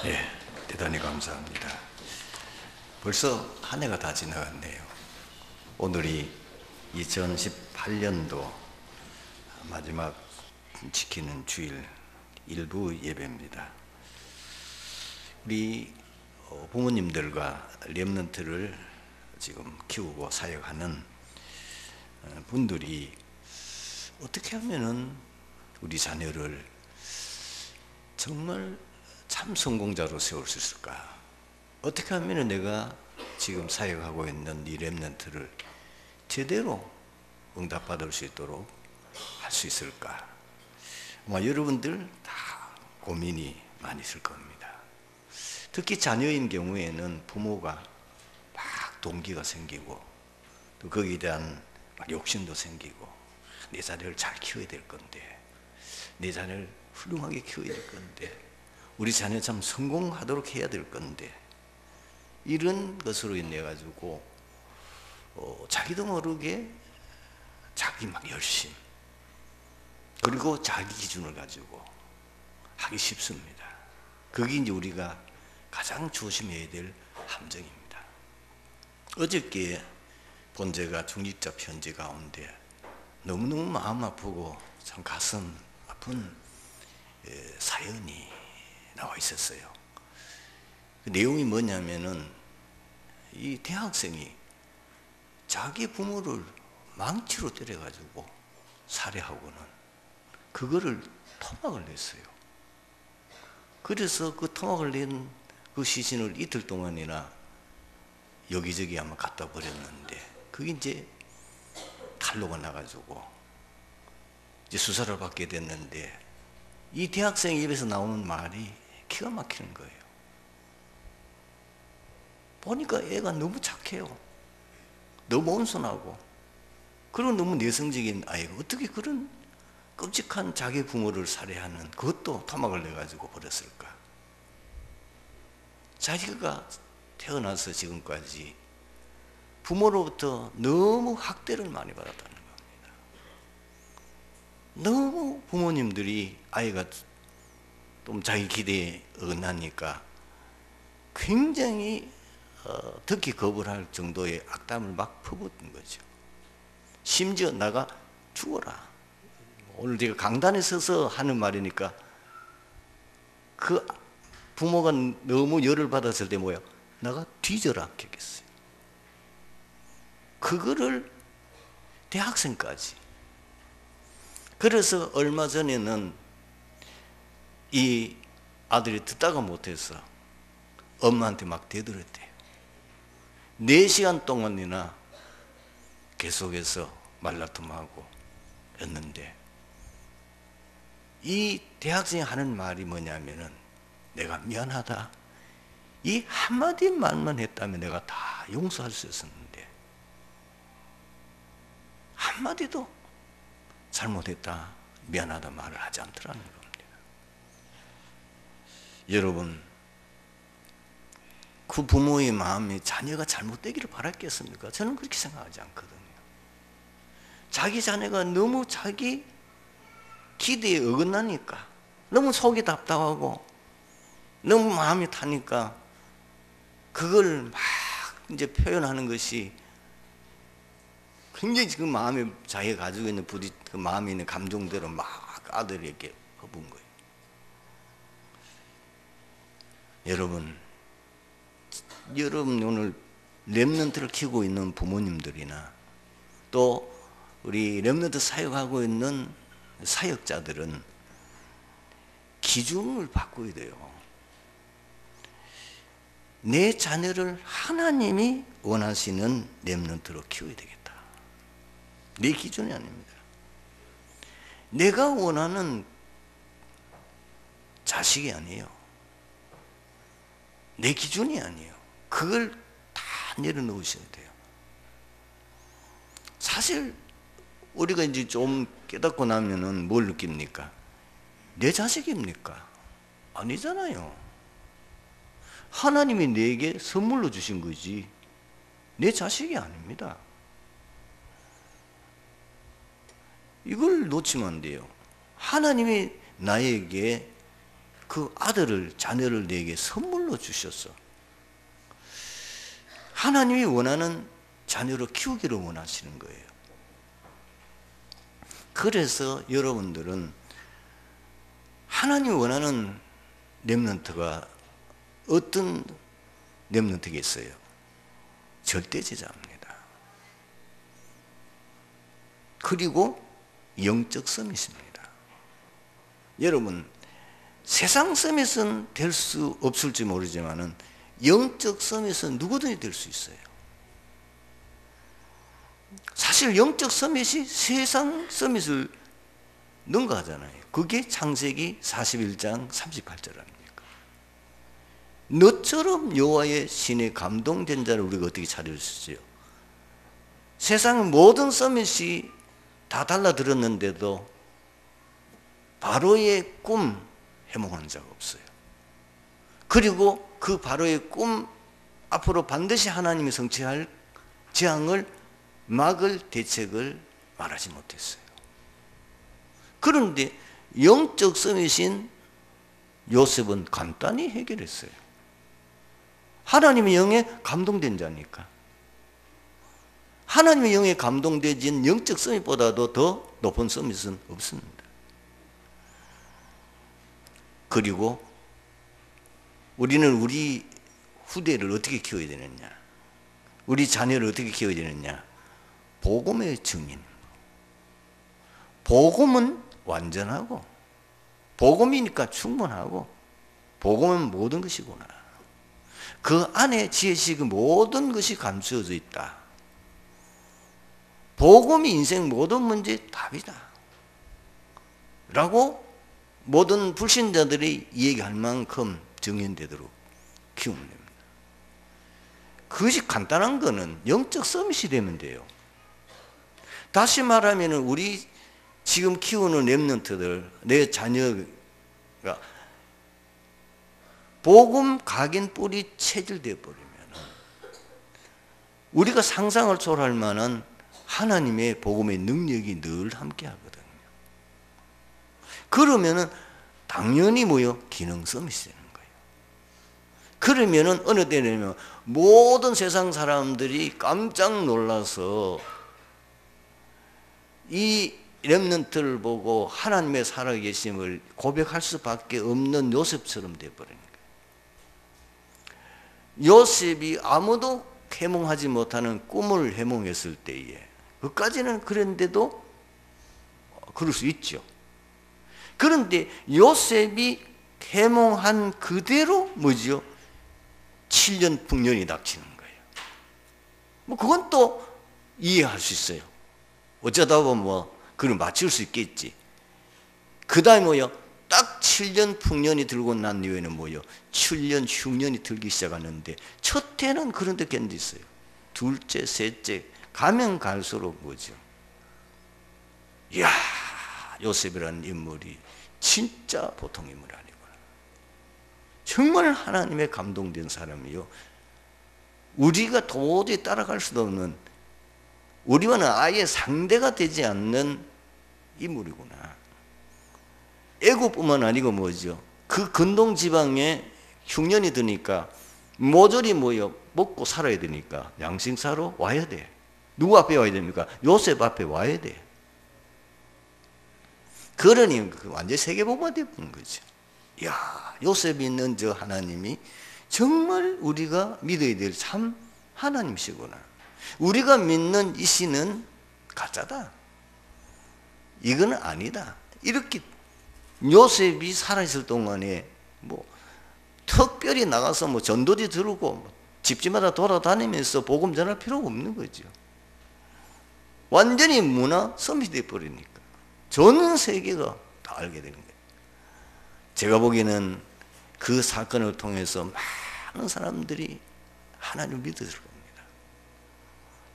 예, 대단히 감사합니다. 벌써 한 해가 다 지나갔네요. 오늘이 2018년도 마지막 지키는 주일 일부 예배입니다. 우리 부모님들과 렘넌트를 지금 키우고 사역하는 분들이 어떻게 하면은 우리 자녀를 정말 참 성공자로 세울 수 있을까? 어떻게 하면 내가 지금 사역하고 있는 이 렘넌트를 제대로 응답받을 수 있도록 할 수 있을까? 아마 여러분들 다 고민이 많이 있을 겁니다. 특히 자녀인 경우에는 부모가 막 동기가 생기고 또 거기에 대한 막 욕심도 생기고 내 자녀를 잘 키워야 될 건데 내 자녀를 훌륭하게 키워야 될 건데 우리 자녀 참 성공하도록 해야 될 건데 이런 것으로 인해 가지고 자기도 모르게 자기 막 열심 그리고 자기 기준을 가지고 하기 쉽습니다. 그게 이제 우리가 가장 조심해야 될 함정입니다. 어저께 본 제가 중직자 편지 가운데 너무너무 마음 아프고 참 가슴 아픈 사연이 나와 있었어요. 그 내용이 뭐냐면은 이 대학생이 자기 부모를 망치로 때려가지고 살해하고는 그거를 토막을 냈어요. 그래서 그 토막을 낸 그 시신을 이틀 동안이나 여기저기 아마 갖다 버렸는데 그게 이제 탄로가 나가지고 이제 수사를 받게 됐는데 이 대학생 입에서 나오는 말이 기가 막히는 거예요. 보니까 애가 너무 착해요. 너무 온순하고 그리고 너무 내성적인 아이가 어떻게 그런 끔찍한 자기 부모를 살해하는 그것도 토막을 내가지고 버렸을까? 자기가 태어나서 지금까지 부모로부터 너무 학대를 많이 받았다는 겁니다. 너무 부모님들이 아이가 좀 자기 기대에 어긋나니까 굉장히 듣기 겁을 할 정도의 악담을 막 퍼붓는 거죠. 심지어 나가 죽어라. 오늘 제가 강단에 서서 하는 말이니까 그 부모가 너무 열을 받았을 때 뭐야? 나가 뒤져라 했겠어요. 그거를 대학생까지. 그래서 얼마 전에는 이 아들이 듣다가 못해서 엄마한테 막 대들었대요. 4시간 동안이나 계속해서 말다툼하고 했는데 이 대학생이 하는 말이 뭐냐면은 내가 미안하다. 이 한마디 말만 했다면 내가 다 용서할 수 있었는데 한마디도 잘못했다, 미안하다 말을 하지 않더라는 겁니다. 여러분, 그 부모의 마음이 자녀가 잘못되기를 바랐겠습니까? 저는 그렇게 생각하지 않거든요. 자기 자녀가 너무 자기 기대에 어긋나니까 너무 속이 답답하고 너무 마음이 타니까 그걸 막 이제 표현하는 것이 굉장히 지금 마음에 자기가 가지고 있는 그 마음에 있는 감정대로 막 아들에게 퍼부은 거예요. 여러분 오늘 렘넌트를 키우고 있는 부모님들이나 또 우리 렘넌트 사역하고 있는 사역자들은 기준을 바꿔야 돼요. 내 자녀를 하나님이 원하시는 렘넌트로 키워야 되겠다. 내 기준이 아닙니다. 내가 원하는 자식이 아니에요. 내 기준이 아니에요. 그걸 다 내려놓으셔야 돼요. 사실 우리가 이제 좀 깨닫고 나면은 뭘 느낍니까? 내 자식입니까? 아니잖아요. 하나님이 내게 선물로 주신 거지 내 자식이 아닙니다. 이걸 놓치면 안 돼요. 하나님이 나에게 그 아들을, 자녀를 내게 선물로 주셨어. 하나님이 원하는 자녀로 키우기를 원하시는 거예요. 그래서 여러분들은 하나님이 원하는 렘넌트가 어떤 렘넌트겠어요? 절대제자입니다. 그리고 영적 서밋입니다. 여러분, 세상 서밋은 될 수 없을지 모르지만은 영적 서밋은 누구든지 될 수 있어요. 사실 영적 서밋이 세상 서밋을 능가하잖아요. 그게 창세기 41장 38절 아닙니까? 너처럼 여호와의 신에 감동된 자를 우리가 어떻게 찾으시지요? 세상 모든 서밋이 다 달라들었는데도 바로의 꿈 해몽하는 자가 없어요. 그리고 그 바로의 꿈 앞으로 반드시 하나님이 성취할 재앙을 막을 대책을 말하지 못했어요. 그런데 영적 서밋인 요셉은 간단히 해결했어요. 하나님의 영에 감동된 자니까. 하나님의 영에 감동되진 영적 서밋보다도 더 높은 서밋은 없습니다. 그리고 우리는 우리 후대를 어떻게 키워야 되느냐? 우리 자녀를 어떻게 키워야 되느냐? 복음의 증인. 복음은 완전하고, 복음이니까 충분하고, 복음은 모든 것이구나. 그 안에 지혜식 모든 것이 감추어져 있다. 복음이 인생 모든 문제의 답이다. 라고 모든 불신자들이 얘기할 만큼 정연되도록 키우면 됩니다. 그것이 간단한 거는 영적 서밋이 되면 돼요. 다시 말하면 우리 지금 키우는 렘넌트들, 내 자녀가 복음 각인 뿌리 체질되어 버리면 우리가 상상을 초월할 만한 하나님의 복음의 능력이 늘 함께 하거든요. 그러면은 당연히 뭐요? 기능 서밋이 되는 거예요. 그러면은 어느 때는 모든 세상 사람들이 깜짝 놀라서 이 렘넌트를 보고 하나님의 살아계심을 고백할 수밖에 없는 요셉처럼 되어버리는 거예요. 요셉이 아무도 해몽하지 못하는 꿈을 해몽했을 때에 그까지는 그랬는데도 그럴 수 있죠. 그런데 요셉이 해몽한 그대로 뭐죠? 7년 풍년이 닥치는 거예요. 뭐 그건 또 이해할 수 있어요. 어쩌다 보면 뭐 그걸 맞출 수 있겠지. 그 다음에 뭐요? 딱 7년 풍년이 들고 난 이후에는 뭐요? 7년 흉년이 들기 시작하는데 첫 해는 그런 데 견디어요. 둘째, 셋째 가면 갈수록 뭐죠? 이야, 요셉이라는 인물이 진짜 보통 인물 아니구나. 정말 하나님의 감동된 사람이요. 우리가 도저히 따라갈 수도 없는, 우리와는 아예 상대가 되지 않는 인물이구나. 애굽뿐만 아니고 뭐죠? 그 근동 지방에 흉년이 드니까 모조리 뭐요? 먹고 살아야 되니까 양식사로 와야 돼. 누구 앞에 와야 됩니까? 요셉 앞에 와야 돼. 그러니 완전히 세계복음화 되는 거죠. 이야, 요셉이 있는 저 하나님이 정말 우리가 믿어야 될 참 하나님이시구나. 우리가 믿는 이 신은 가짜다. 이건 아니다. 이렇게 요셉이 살아있을 동안에 뭐 특별히 나가서 뭐 전도지 들고 집집마다 돌아다니면서 복음 전할 필요가 없는 거죠. 완전히 문화 서밋이 되어버리니까 전 세계가 다 알게 되는 거예요. 제가 보기에는 그 사건을 통해서 많은 사람들이 하나님을 믿었을 겁니다.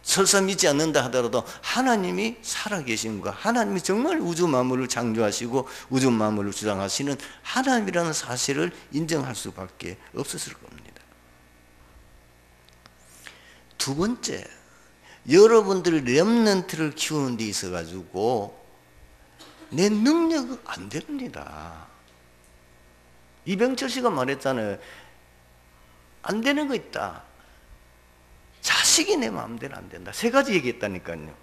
설사 믿지 않는다 하더라도 하나님이 살아계심과 하나님이 정말 우주 만물을 창조하시고 우주 만물을 주장하시는 하나님이라는 사실을 인정할 수밖에 없었을 겁니다. 두 번째, 여러분들이 렘넌트를 키우는 데 있어 가지고 내 능력은 안 됩니다. 이병철 씨가 말했잖아요. 안 되는 거 있다. 자식이 내 마음대로 안 된다. 세 가지 얘기했다니까요.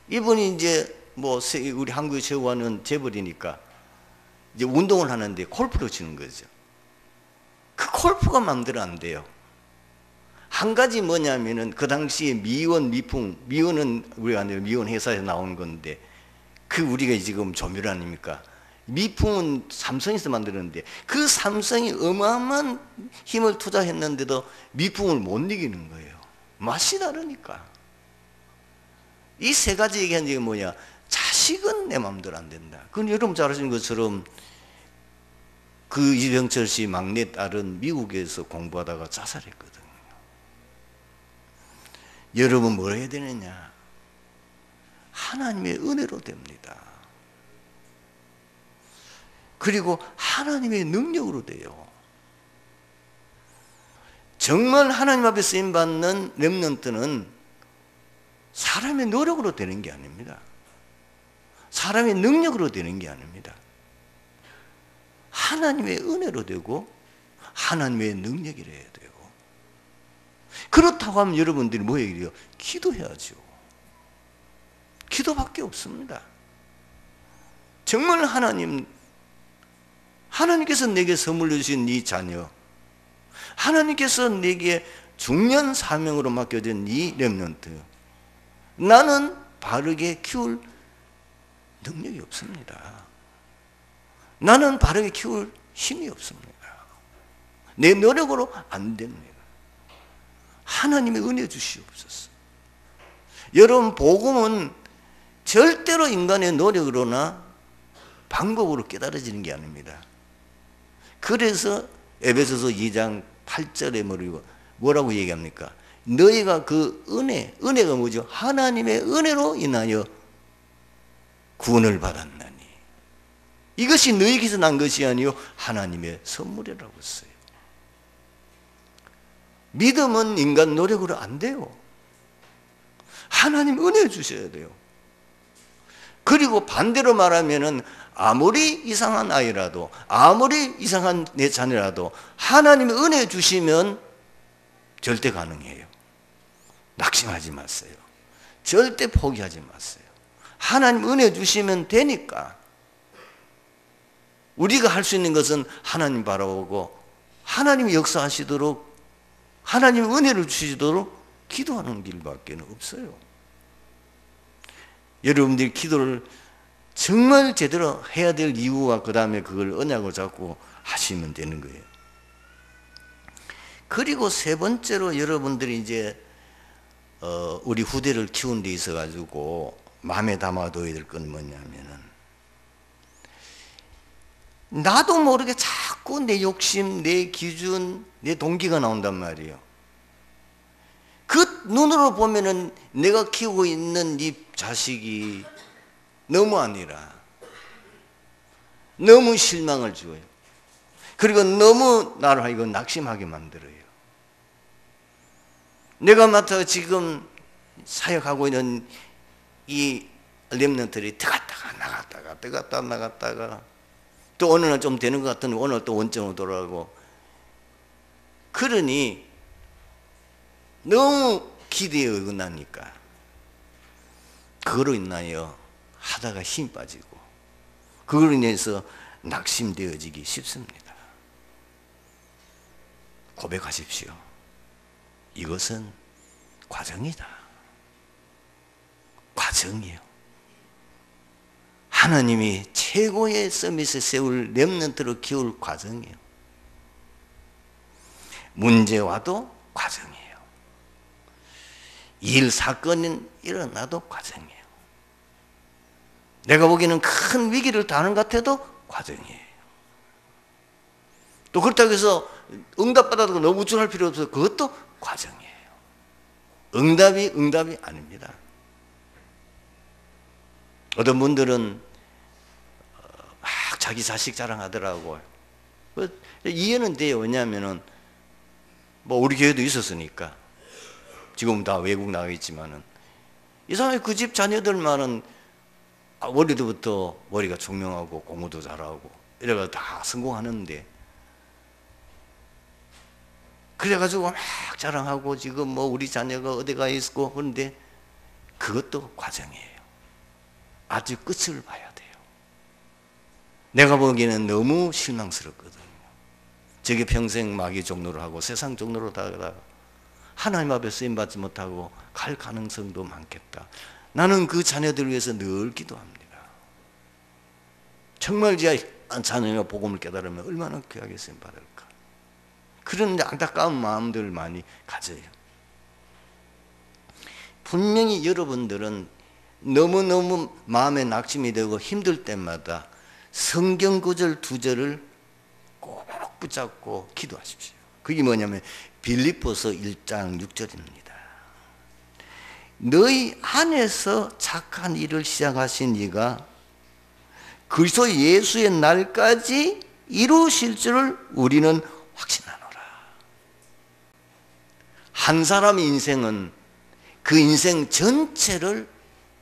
이분이 이제 뭐 우리 한국의 최고와는 재벌이니까 이제 운동을 하는데 골프를 치는 거죠. 그 골프가 마음대로 안 돼요. 한 가지 뭐냐면은 그 당시에 미원 미풍, 미원은 우리가 미원 회사에서 나온 건데 그 우리가 지금 조밀 아닙니까? 미풍은 삼성에서 만들었는데 그 삼성이 어마어마한 힘을 투자했는데도 미풍을 못 이기는 거예요. 맛이 다르니까. 이 세 가지 얘기한 게 뭐냐? 자식은 내 마음대로 안 된다. 그건 여러분 잘 아시는 것처럼 그 이병철 씨 막내 딸은 미국에서 공부하다가 자살했거든요. 여러분 뭘 해야 되느냐? 하나님의 은혜로 됩니다. 그리고 하나님의 능력으로 돼요. 정말 하나님 앞에 쓰임받는 렘넌트는 사람의 노력으로 되는 게 아닙니다. 사람의 능력으로 되는 게 아닙니다. 하나님의 은혜로 되고 하나님의 능력이라 해야 되고, 그렇다고 하면 여러분들이 뭐 얘기해요? 기도해야죠. 기도밖에 없습니다. 정말 하나님께서 내게 선물로 주신 이 자녀, 하나님께서 내게 중요한 사명으로 맡겨진 이 렘넌트, 나는 바르게 키울 능력이 없습니다. 나는 바르게 키울 힘이 없습니다. 내 노력으로 안 됩니다. 하나님의 은혜 주시옵소서. 여러분, 복음은 절대로 인간의 노력으로나 방법으로 깨달아지는 게 아닙니다. 그래서 에베소서 2장 8절에 뭐라고 얘기합니까? 너희가 그 은혜가 뭐죠? 하나님의 은혜로 인하여 구원을 받았나니 이것이 너희에게서 난 것이 아니요 하나님의 선물이라고 했어요. 믿음은 인간 노력으로 안 돼요. 하나님 은혜 주셔야 돼요. 그리고 반대로 말하면은 아무리 이상한 아이라도, 아무리 이상한 내 자녀라도 하나님의 은혜 주시면 절대 가능해요. 낙심하지 마세요. 절대 포기하지 마세요. 하나님 은혜 주시면 되니까. 우리가 할 수 있는 것은 하나님 바라보고 하나님이 역사하시도록, 하나님 은혜를 주시도록 기도하는 길밖에 없어요. 여러분들이 기도를 정말 제대로 해야 될 이유와 그 다음에 그걸 언약을 잡고 하시면 되는 거예요. 그리고 세 번째로 여러분들이 이제 우리 후대를 키우는 데 있어 가지고 마음에 담아둬야 될 건 뭐냐면은, 나도 모르게 자꾸 내 욕심, 내 기준, 내 동기가 나온단 말이에요. 그 눈으로 보면은 내가 키우고 있는 이 자식이 너무 아니라 너무 실망을 줘요. 그리고 너무 나를 이거 낙심하게 만들어요. 내가 맡아 지금 사역하고 있는 이 렘넌트들이 들어갔다가 나갔다가 들어갔다가 나갔다가 또 어느 날 좀 되는 것 같은데 오늘 또 원점으로 돌아가고, 그러니 너무 기대에 어긋나니까 그거로 인하여 하다가 힘 빠지고 그걸로 인해서 낙심되어지기 쉽습니다. 고백하십시오. 이것은 과정이다. 과정이에요. 하나님이 최고의 서밋에 세울 렘넌트로 키울 과정이에요. 문제 와도 과정이에요. 일 사건이 일어나도 과정이에요. 내가 보기에는 큰 위기를 당하는 것 같아도 과정이에요. 또 그렇다고 해서 응답받아도 너무 우쭐할 필요 없어서 그것도 과정이에요. 응답이 아닙니다. 어떤 분들은 막 자기 자식 자랑하더라고요. 이해는 돼요. 왜냐하면은 뭐 우리 교회도 있었으니까. 지금 다 외국 나가 있지만은 이 사람이 그 집 자녀들만은 어릴 때부터 머리가 총명하고 공부도 잘하고 이래가 다 성공하는데, 그래가지고 막 자랑하고 지금 뭐 우리 자녀가 어디가 있고, 그런데 그것도 과정이에요. 아주 끝을 봐야 돼요. 내가 보기에는 너무 실망스럽거든요. 저게 평생 마귀 종로를 하고 세상 종로로 다가다가 하나님 앞에 쓰임받지 못하고 갈 가능성도 많겠다. 나는 그 자녀들을 위해서 늘 기도합니다. 정말 자녀가 복음을 깨달으면 얼마나 귀하게 쓰임받을까. 그런 안타까운 마음들을 많이 가져요. 분명히 여러분들은 너무너무 마음에 낙심이 되고 힘들 때마다 성경 구절 2절을 꼭 붙잡고 기도하십시오. 그게 뭐냐면 빌립보서 1장 6절입니다. 너희 안에서 착한 일을 시작하신 이가 그리스도 예수의 날까지 이루실 줄을 우리는 확신하노라. 한 사람의 인생은 그 인생 전체를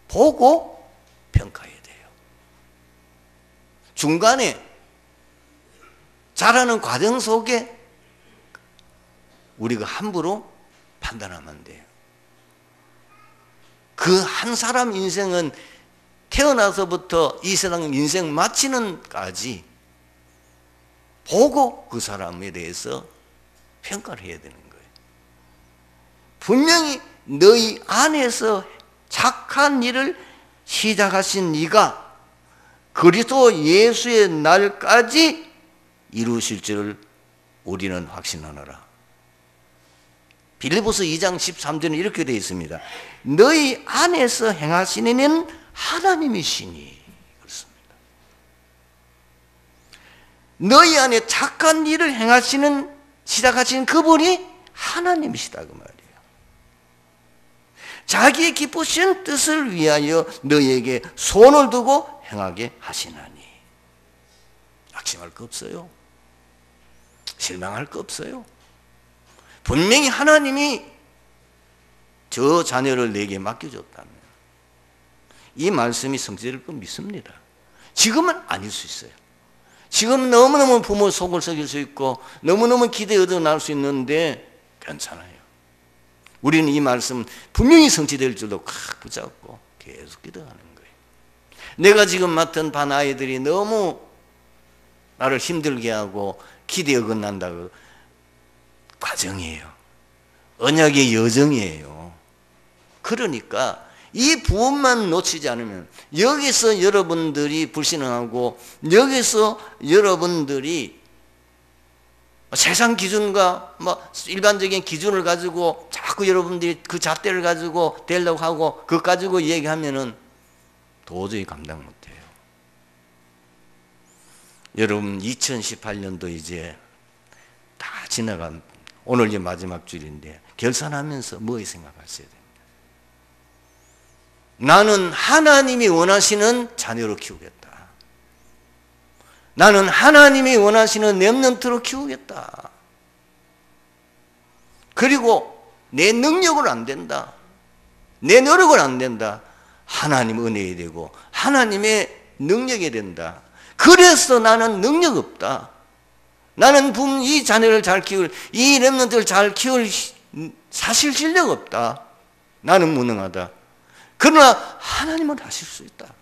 보고 평가해야 돼요. 중간에 자라는 과정 속에 우리가 함부로 판단하면 안 돼요. 그 한 사람 인생은 태어나서부터 이 세상 인생 마치는까지 보고 그 사람에 대해서 평가를 해야 되는 거예요. 분명히 너희 안에서 착한 일을 시작하신 이가 그리스도 예수의 날까지 이루실 줄을 우리는 확신하노라. 빌립보서 2장 13절은 이렇게 되어 있습니다. 너희 안에서 행하시는 이는 하나님이시니. 그렇습니다. 너희 안에 착한 일을 시작하시는 그분이 하나님이시다 그 말이에요. 자기의 기쁘신 뜻을 위하여 너희에게 손을 두고 행하게 하시나니. 낙심할 거 없어요. 실망할 거 없어요. 분명히 하나님이 저 자녀를 내게 맡겨줬다면 이 말씀이 성취될 거 믿습니다. 지금은 아닐 수 있어요. 지금 너무너무 부모 속을 썩일 수 있고 너무너무 기대에 얻어날 수 있는데 괜찮아요. 우리는 이 말씀 분명히 성취될 줄로 꽉 붙잡고 계속 기도하는 거예요. 내가 지금 맡은 반 아이들이 너무 나를 힘들게 하고 기대에 어긋난다고 과정이에요. 언약의 여정이에요. 그러니까 이 부분만 놓치지 않으면 여기서 여러분들이 불신앙하고 여기서 여러분들이 세상 기준과 일반적인 기준을 가지고 자꾸 여러분들이 그 잣대를 가지고 되려고 하고 그것 가지고 얘기하면은 도저히 감당 못해요. 여러분 2018년도 이제 다 지나간 오늘 이제 마지막 주일인데 결산하면서 뭐 생각하셔야 됩니다. 나는 하나님이 원하시는 자녀로 키우겠다. 나는 하나님이 원하시는 렘넌트로 키우겠다. 그리고 내 능력은 안 된다. 내 노력은 안 된다. 하나님 은혜에 되고 하나님의 능력이 된다. 그래서 나는 능력 없다. 나는 이 자녀를 잘 키울, 이 렘넌트를 잘 키울 사실 실력 없다. 나는 무능하다. 그러나 하나님은 하실 수 있다.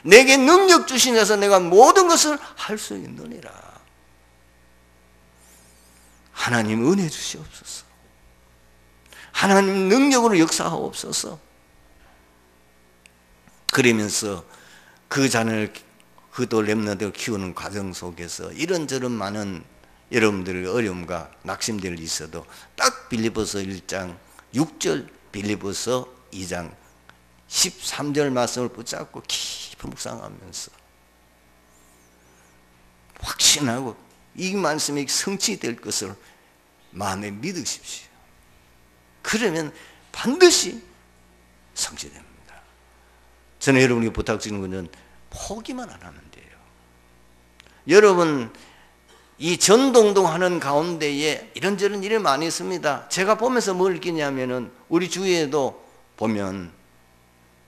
내게 능력 주시면서 내가 모든 것을 할 수 있느니라. 하나님 은혜 주시옵소서. 하나님 능력으로 역사하옵소서. 그러면서 그 자녀를 그도 렘넌트를 키우는 과정 속에서 이런저런 많은 여러분들의 어려움과 낙심들이 있어도 딱 빌립보서 1장 6절 빌립보서 2장 13절 말씀을 붙잡고 깊이 묵상하면서 확신하고 이 말씀이 성취될 것을 마음에 믿으십시오. 그러면 반드시 성취됩니다. 저는 여러분에게 부탁드리는 것은 포기만 안 하면 돼요. 여러분 이 전동동 하는 가운데에 이런저런 일이 많이 있습니다. 제가 보면서 뭘 느끼냐면은 우리 주위에도 보면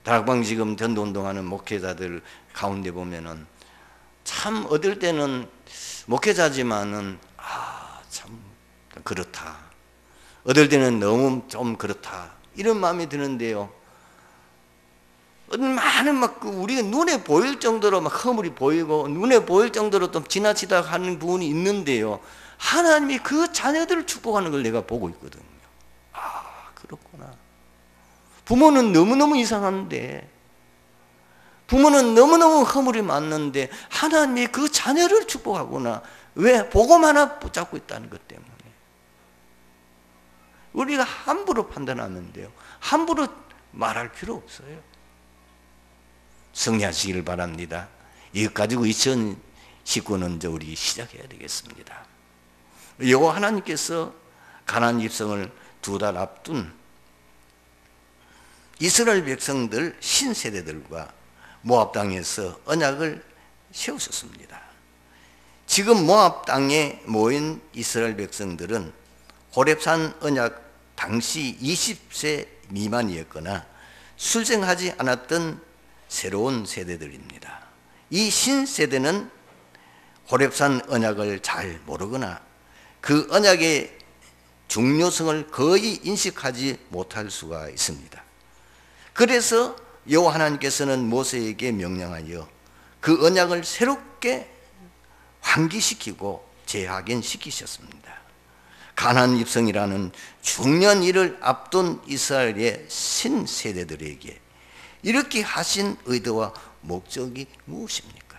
다락방 지금 전동동 하는 목회자들 가운데 보면은 참 어떨 때는 목회자지만은 참 그렇다. 어떨 때는 너무 좀 그렇다. 이런 마음이 드는데요. 많은 우리가 눈에 보일 정도로 허물이 보이고 눈에 보일 정도로 좀 지나치다 하는 부분이 있는데요. 하나님이 그 자녀들을 축복하는 걸 내가 보고 있거든요. 그렇구나. 부모는 너무너무 이상한데, 부모는 너무너무 허물이 많는데 하나님이 그 자녀를 축복하구나. 왜? 복음 하나 붙잡고 있다는 것 때문에. 우리가 함부로 판단하면 돼요. 함부로 말할 필요 없어요. 승리하시기를 바랍니다. 이것 가지고 2019년 우리 시작해야 되겠습니다. 여호와 하나님께서 가나안 입성을 2달 앞둔 이스라엘 백성들 신세대들과 모압 땅에서 언약을 세우셨습니다. 지금 모압 땅에 모인 이스라엘 백성들은 호렙산 언약 당시 20세 미만이었거나 출생하지 않았던 새로운 세대들입니다. 이 신세대는 호렙산 언약을 잘 모르거나 그 언약의 중요성을 거의 인식하지 못할 수가 있습니다. 그래서 여호와 하나님께서는 모세에게 명령하여 그 언약을 새롭게 환기시키고 재확인시키셨습니다. 가나안 입성이라는 중요한 일을 앞둔 이스라엘의 신세대들에게 이렇게 하신 의도와 목적이 무엇입니까?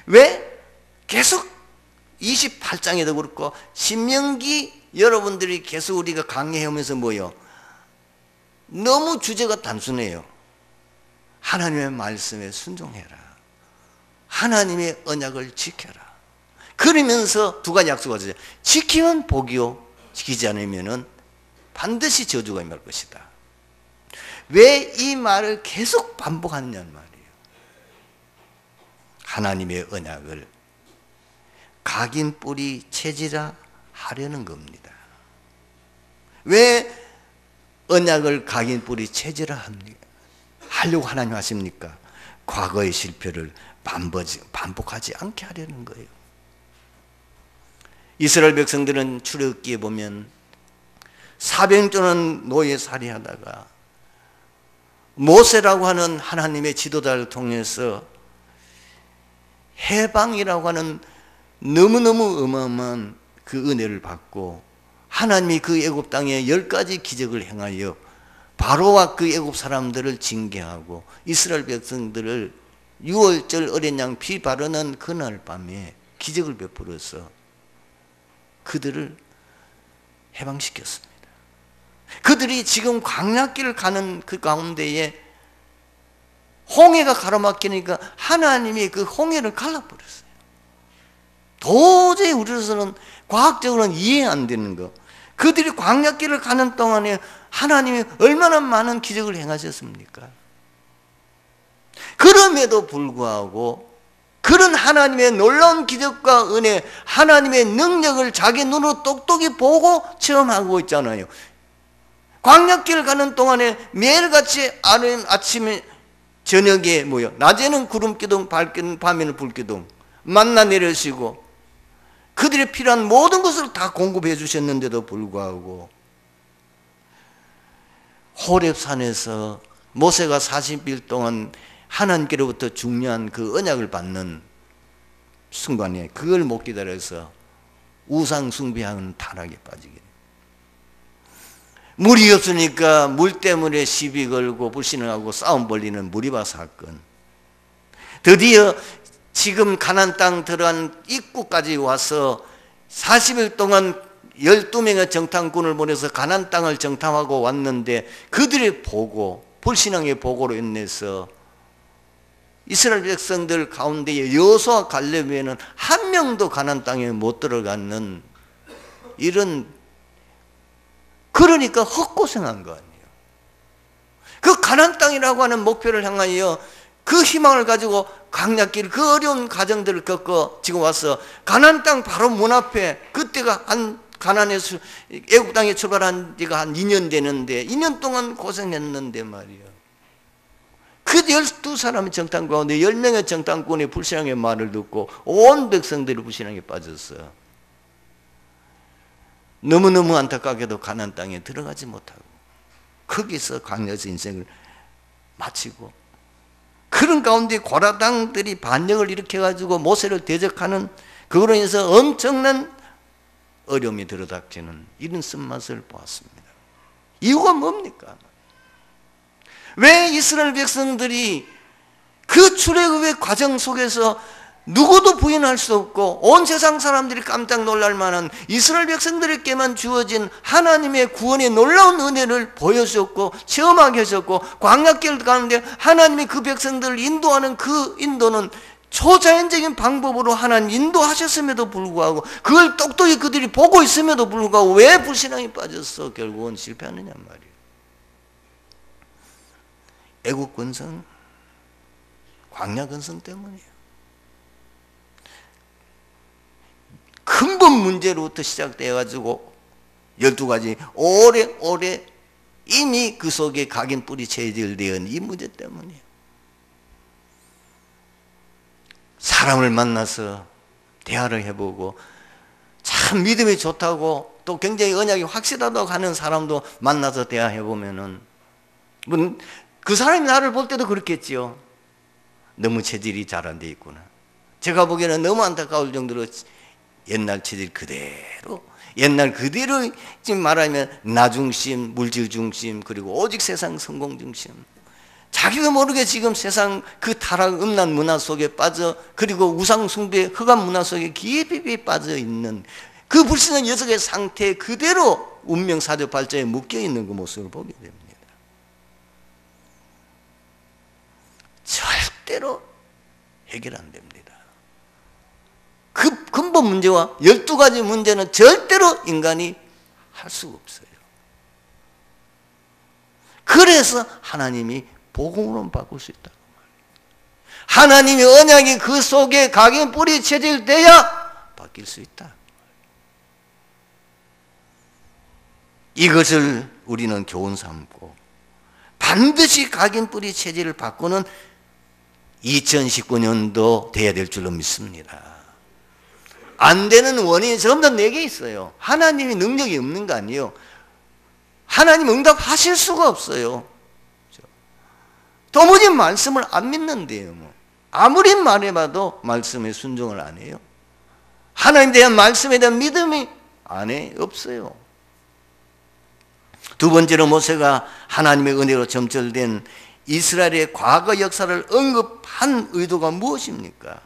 왜 계속 28장에도 그렇고 신명기 여러분들이 계속 우리가 강의하면서 뭐요? 너무 주제가 단순해요. 하나님의 말씀에 순종해라. 하나님의 언약을 지켜라. 그러면서 두 가지 약속하세요. 지키면 복이요, 지키지 않으면 반드시 저주가 임할 것이다. 왜 이 말을 계속 반복하느냐는 말이에요. 하나님의 언약을 각인 뿌리 체질화 하려는 겁니다. 왜 언약을 각인 뿌리 체질화 하려고 하나님 하십니까? 과거의 실패를 반복하지 않게 하려는 거예요. 이스라엘 백성들은 출애굽기에 보면 400년 동안 노예살이 하다가 모세라고 하는 하나님의 지도자를 통해서 해방이라고 하는 너무너무 어마어마한 그 은혜를 받고 하나님이 그 애굽 땅에 10가지 기적을 행하여 바로와 그 애굽 사람들을 징계하고 이스라엘 백성들을 6월절 어린 양 피 바르는 그날 밤에 기적을 베풀어서 그들을 해방시켰습니다. 그들이 지금 광야길을 가는 그 가운데에 홍해가 가로막히니까 하나님이 그 홍해를 갈라버렸어요. 도저히 우리로서는 과학적으로는 이해 안 되는 거. 그들이 광야길을 가는 동안에 하나님이 얼마나 많은 기적을 행하셨습니까? 그럼에도 불구하고 그런 하나님의 놀라운 기적과 은혜, 하나님의 능력을 자기 눈으로 똑똑히 보고 체험하고 있잖아요. 광야길 가는 동안에 매일같이 아침에 저녁에 낮에는 구름기둥, 밤에는 불기둥 만나 내려시고 그들이 필요한 모든 것을 다 공급해 주셨는데도 불구하고 호렙산에서 모세가 40일 동안 하나님께로부터 중요한 그 언약을 받는 순간에 그걸 못 기다려서 우상 숭배하는 타락에 빠지게 돼요. 물이 없으니까 물 때문에 시비 걸고 불신을 하고 싸움 벌리는 무리바 사건. 드디어 지금 가나안 땅 들어간 입구까지 와서 40일 동안 12명의 정탐꾼을 보내서 가나안 땅을 정탐하고 왔는데 그들의 보고, 불신앙의 보고로 인해서 이스라엘 백성들 가운데 여호수아 갈렙 외에는 한 명도 가나안 땅에 못 들어가는 이런, 그러니까 헛고생한 거 아니에요. 그 가나안 땅이라고 하는 목표를 향하여 그 희망을 가지고 광야길 그 어려운 과정들을 겪어 지금 와서 가나안 땅 바로 문 앞에, 그때가 한 가나안에서 애국 땅에 출발한 지가 한 2년 되는데 2년 동안 고생했는데 말이에요. 그 12사람의 정탐 가운데 10명의 정탐꾼의 불신앙의 말을 듣고 온 백성들이 불신앙에 빠졌어. 너무너무 안타깝게도 가나안 땅에 들어가지 못하고 거기서 광야에서 인생을 마치고, 그런 가운데 고라당들이 반역을 일으켜가지고 모세를 대적하는, 그거로 인해서 엄청난 어려움이 들어닥치는 이런 쓴맛을 보았습니다. 이유가 뭡니까? 왜 이스라엘 백성들이 그 출애굽의 과정 속에서 누구도 부인할 수 없고 온 세상 사람들이 깜짝 놀랄 만한 이스라엘 백성들에게만 주어진 하나님의 구원의 놀라운 은혜를 보여주셨고 체험하게 하셨고, 광야길 가는데 하나님이 그 백성들을 인도하는 그 인도는 초자연적인 방법으로 하나님 인도하셨음에도 불구하고, 그걸 똑똑히 그들이 보고 있음에도 불구하고 왜 불신앙에 빠졌어? 결국은 실패하느냐 말이에요. 애국 근성, 광야 근성 때문이에요. 근본 문제로부터 시작되어가지고 12가지 오래오래 이미 그 속에 각인 뿌리 체질되어 있는 이 문제 때문이에요. 사람을 만나서 대화를 해보고 참 믿음이 좋다고 또 굉장히 언약이 확실하다고 하는 사람도 만나서 대화해보면은 그 사람이 나를 볼 때도 그렇겠지요. 너무 체질이 잘 안 돼 있구나. 제가 보기에는 너무 안타까울 정도로 옛날 체질 그대로, 옛날 그대로 지금 말하면 나 중심, 물질 중심, 그리고 오직 세상 성공 중심, 자기가 모르게 지금 세상 그 타락 음란 문화 속에 빠져, 그리고 우상 숭배 흑암 문화 속에 깊이 빠져 있는 그 불신한 녀석의 상태 그대로 운명 사조 발자에 묶여 있는 그 모습을 보게 됩니다. 절대로 해결 안 됩니다. 그 근본 문제와 12가지 문제는 절대로 인간이 할 수가 없어요. 그래서 하나님이 복음으로 바꿀 수 있다고 말이에요. 하나님의 언약이 그 속에 각인 뿌리 체질돼야 바뀔 수 있다. 이것을 우리는 교훈 삼고 반드시 각인 뿌리 체질을 바꾸는 2019년도 돼야 될 줄로 믿습니다. 안 되는 원인이 전부 다 내게 있어요. 하나님이 능력이 없는 거 아니에요. 하나님 응답하실 수가 없어요. 도무지 말씀을 안 믿는데요. 아무리 말해봐도 말씀에 순종을 안 해요. 하나님에 대한 말씀에 대한 믿음이 안에 없어요. 두 번째로 모세가 하나님의 은혜로 점철된 이스라엘의 과거 역사를 언급한 의도가 무엇입니까?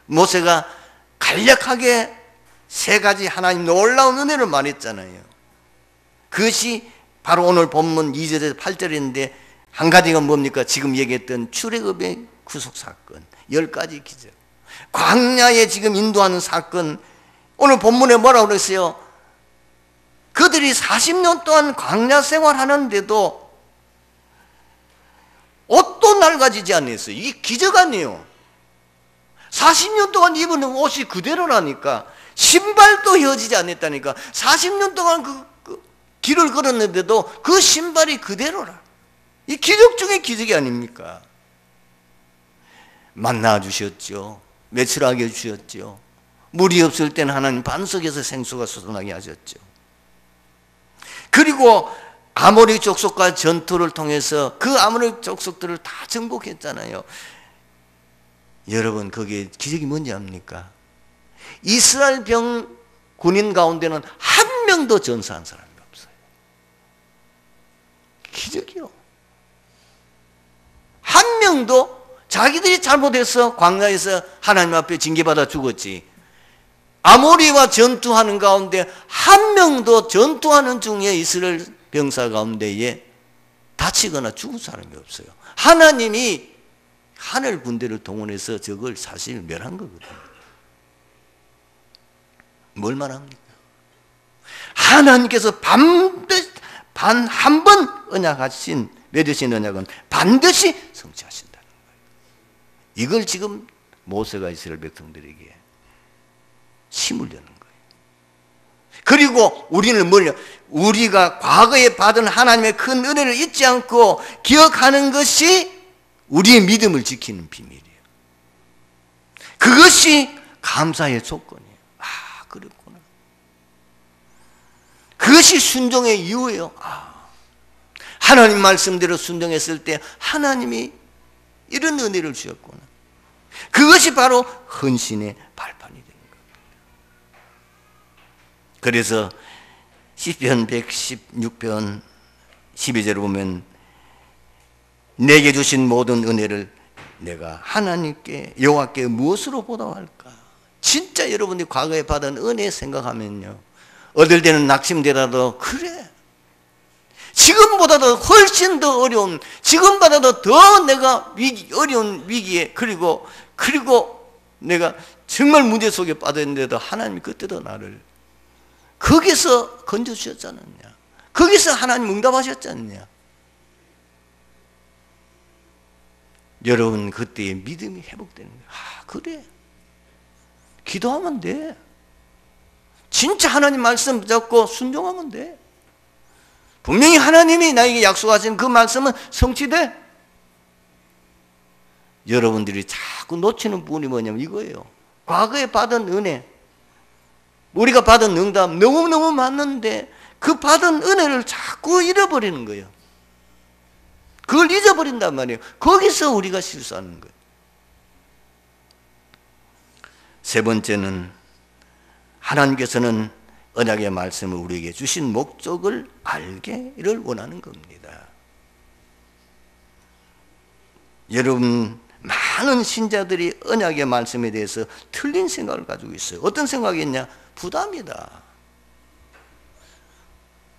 모세가 간략하게 세 가지 하나님 놀라운 은혜를 말했잖아요. 그것이 바로 오늘 본문 2절에서 8절인데 한 가지가 뭡니까? 지금 얘기했던 출애굽의 구속 사건, 10가지 기적, 광야에 지금 인도하는 사건. 오늘 본문에 뭐라고 그랬어요? 그들이 40년 동안 광야 생활하는데도 옷도 낡아지지 않았어요. 이게 기적 아니에요. 40년 동안 입은 옷이 그대로라니까. 신발도 헤어지지 않았다니까. 40년 동안 그 길을 걸었는데도 그 신발이 그대로라. 이 기적 중에 기적이 아닙니까? 만나 주셨죠. 매출하게 주셨죠. 물이 없을 때는 하나님 반석에서 생수가 솟아나게 하셨죠. 그리고 아모리 족속과 전투를 통해서 그 아모리 족속들을 다 정복했잖아요. 여러분, 거기에 기적이 뭔지 압니까? 이스라엘 군인 가운데는 한 명도 전사한 사람이 없어요. 기적이요. 한 명도, 자기들이 잘못해서 광야에서 하나님 앞에 징계받아 죽었지, 아모리와 전투하는 가운데 한 명도 전투하는 중에 이스라엘 병사 가운데에 다치거나 죽은 사람이 없어요. 하나님이 하늘 군대를 동원해서 저걸 사실 멸한 거거든요. 뭘 말합니까? 하나님께서 반드시 한 번 언약하신, 맺으신 언약은 반드시 성취하신다는 거예요. 이걸 지금 모세가 이스라엘 백성들에게 심으려는 거예요. 그리고 우리는 뭐냐? 우리가 과거에 받은 하나님의 큰 은혜를 잊지 않고 기억하는 것이 우리의 믿음을 지키는 비밀이에요. 그것이 감사의 조건이에요. 아, 그렇구나. 그것이 순종의 이유예요. 아, 하나님 말씀대로 순종했을 때 하나님이 이런 은혜를 주셨구나. 그것이 바로 헌신의 발판이 되는 겁니다. 그래서 시편 116편 12절을 보면 내게 주신 모든 은혜를 내가 하나님께 여호와께 무엇으로 보답할까? 진짜 여러분들이 과거에 받은 은혜 생각하면요, 어떨 때는 낙심되더라도 그래, 지금보다도 훨씬 더 어려운, 지금보다도 더 내가 어려운 위기에, 그리고 내가 정말 문제 속에 빠졌는데도 하나님이 그때도 나를 거기서 건져주셨지 않느냐, 거기서 하나님 응답하셨지 않느냐. 여러분, 그때의 믿음이 회복되는 거예요. 아, 그래, 기도하면 돼. 진짜 하나님 말씀 붙잡고 순종하면 돼. 분명히 하나님이 나에게 약속하신 그 말씀은 성취돼. 여러분들이 자꾸 놓치는 부분이 뭐냐면 이거예요. 과거에 받은 은혜, 우리가 받은 응답 너무너무 많은데 그 받은 은혜를 자꾸 잃어버리는 거예요. 그걸 잊어버린단 말이에요. 거기서 우리가 실수하는 거예요. 세 번째는 하나님께서는 언약의 말씀을 우리에게 주신 목적을 알기를 원하는 겁니다. 여러분, 많은 신자들이 언약의 말씀에 대해서 틀린 생각을 가지고 있어요. 어떤 생각이 있냐? 부담이다.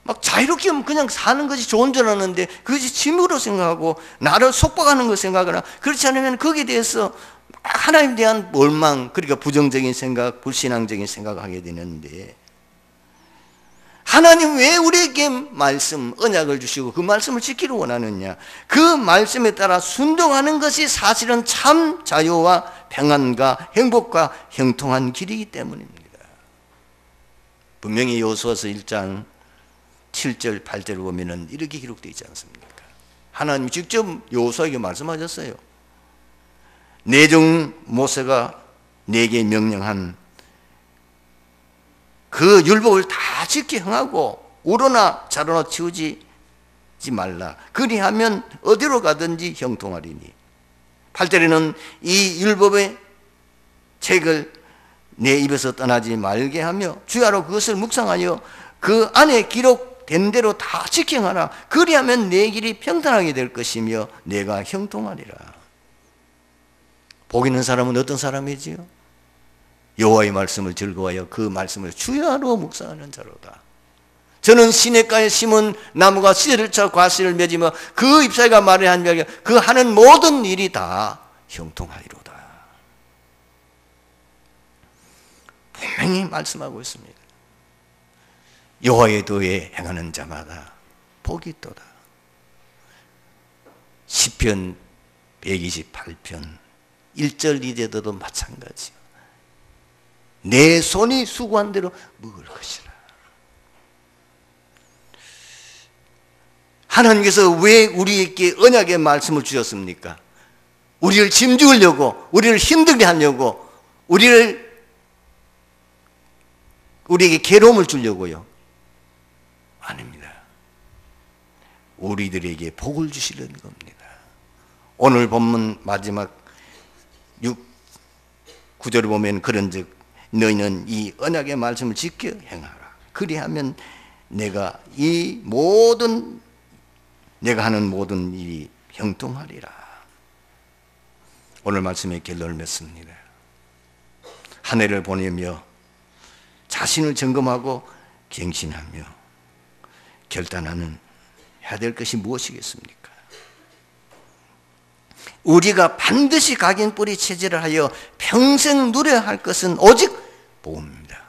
막 자유롭게 그냥 사는 것이 좋은 줄 아는데 그것이 짐으로 생각하고 나를 속박하는 걸 생각하거나, 그렇지 않으면 거기에 대해서 하나님에 대한 원망, 그러니까 부정적인 생각, 불신앙적인 생각을 하게 되는데, 하나님 왜 우리에게 말씀, 언약을 주시고 그 말씀을 지키기를 원하느냐? 그 말씀에 따라 순종하는 것이 사실은 참 자유와 평안과 행복과 형통한 길이기 때문입니다. 분명히 여호수아서 1장 7절 8절을 보면 이렇게 기록되어 있지 않습니까? 하나님이 직접 여호수아에게 말씀하셨어요. 내 종 모세가 내게 명령한 그 율법을 다 지켜 행하고 우러나 좌로나 치우지 말라. 그리하면 어디로 가든지 형통하리니. 8절에는 이 율법의 책을 내 입에서 떠나지 말게 하며 주야로 그것을 묵상하여 그 안에 기록된 대로 다 지켜 행하라. 그리하면 내 길이 평탄하게 될 것이며 내가 형통하리라. 복 있는 사람은 어떤 사람이지요? 여호와의 말씀을 즐거워하여 그 말씀을 주야로 묵상하는 자로다. 저는 시냇가에 심은 나무가 씨를 쳐 과실을 맺으며 그 잎사귀가 말을 하며 그 하는 모든 일이 다 형통하리로다. 분명히 말씀하고 있습니다. 여호와의 도에 행하는 자마다 복이 있도다. 시편 128편 1절 2절도 마찬가지요. 내 손이 수고한 대로 먹을 것이라. 하나님께서 왜 우리에게 언약의 말씀을 주셨습니까? 우리를 짐주으려고, 우리를 힘들게 하려고, 우리에게 괴로움을 주려고요? 아닙니다. 우리들에게 복을 주시려는 겁니다. 오늘 본문 마지막 9절을 보면 그런즉 너희는 이 언약의 말씀을 지켜 행하라. 그리하면 내가 하는 모든 일이 형통하리라. 오늘 말씀의 결론을 맺습니다. 한 해를 보내며 자신을 점검하고 갱신하며 결단하는 해야 될 것이 무엇이겠습니까? 우리가 반드시 각인뿌리 체질을 하여 평생 누려야 할 것은 오직 복음입니다.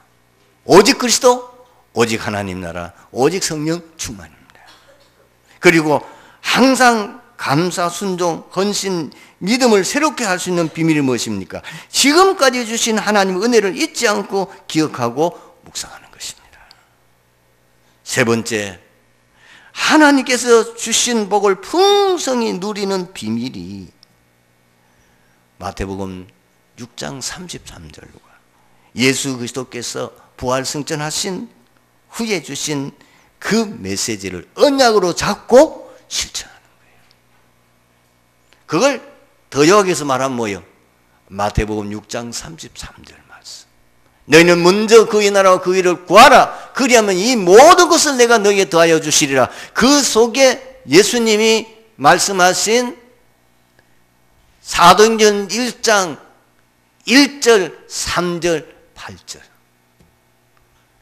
오직 그리스도, 오직 하나님 나라, 오직 성령 충만입니다. 그리고 항상 감사, 순종, 헌신, 믿음을 새롭게 할 수 있는 비밀이 무엇입니까? 지금까지 주신 하나님의 은혜를 잊지 않고 기억하고 묵상하는 것입니다. 세 번째, 하나님께서 주신 복을 풍성히 누리는 비밀이 마태복음 6장 33절과 예수 그리스도께서 부활 승천하신 후에 주신 그 메시지를 언약으로 잡고 실천하는 거예요. 그걸 더 여기서 말하면 뭐예요? 마태복음 6장 33절 말씀. 너희는 먼저 그의 나라와 그 일을 구하라. 그리하면 이 모든 것을 내가 너희에게 더하여 주시리라. 그 속에 예수님이 말씀하신 사도행전 1장 1절, 3절, 8절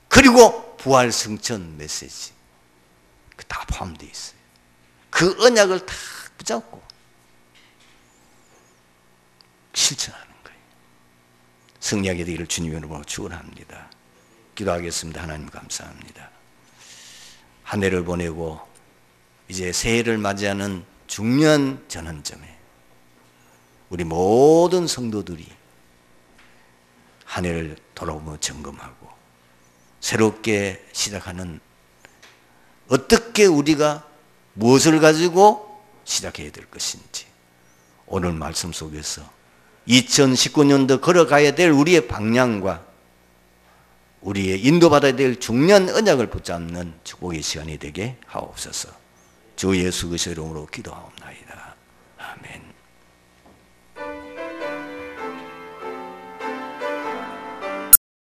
그리고 부활 승천 메시지 다 포함되어 있어요. 그 언약을 다 붙잡고 실천하는 거예요. 승리하게 되기를 주님 이름으로 축원합니다. 기도하겠습니다. 하나님 감사합니다. 한 해를 보내고 이제 새해를 맞이하는 중요한 전환점에 우리 모든 성도들이 한 해를 돌아보며 점검하고 새롭게 시작하는 어떻게 우리가 무엇을 가지고 시작해야 될 것인지 오늘 말씀 속에서 2019년도 걸어가야 될 우리의 방향과 우리의 인도받아야 될 중요한 언약을 붙잡는 축복의 시간이 되게 하옵소서. 주 예수 그리스도의 이름으로 기도하옵나이다. 아멘.